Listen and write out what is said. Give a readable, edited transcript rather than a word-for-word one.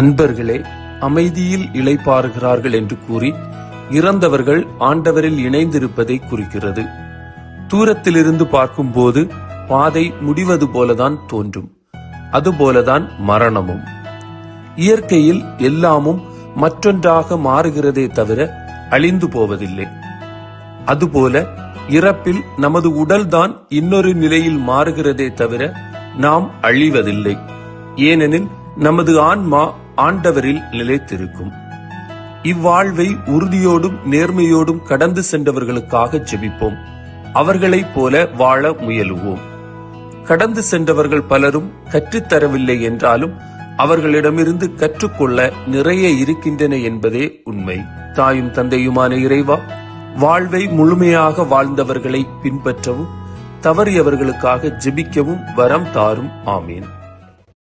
அன்பர்களே, அமைதியில் இளைப்பாறுகிறார்கள் என்று கூறி இறந்தவர்கள் ஆண்டவரில் இணைந்திருப்பதை குறிக்கிறது. தூரத்திலிருந்து பார்க்கும்போது பாதை முடிவது போலதான் தோன்றும். அதுபோலதான் மரணமும். இயற்கையில் எல்லாமும் மற்றொன்றாக மாறுகிறதே தவிர அழிந்து போவதில்லை. அதுபோல இறப்பில் நமது உடல்தான் இன்னொரு நிலையில் மாறுகிறதே தவிர நாம் அழிவதில்லை. ஏனெனில் நமது ஆன்மா ஆண்டவரில் நிலைத்திருக்கும். இவ்வாழ்வை உறுதியோடும் நேர்மையோடும் கடந்து சென்றவர்களுக்காக ஜெபிப்போம். அவர்களைப் போல வாழ முயலுவோம். கடந்து சென்றவர்கள் பலரும் கற்றுத்தரவில்லை என்றாலும் அவர்களிடமிருந்து கற்றுக்கொள்ள நிறைய இருக்கின்றன என்பதே உண்மை. தாயும் தந்தையுமான இறைவா, வாழ்வை முழுமையாக வாழ்ந்தவர்களை பின்பற்றவும் தவறியவர்களுக்காக ஜெபிக்கவும் வரம் தாரும். ஆமீன்.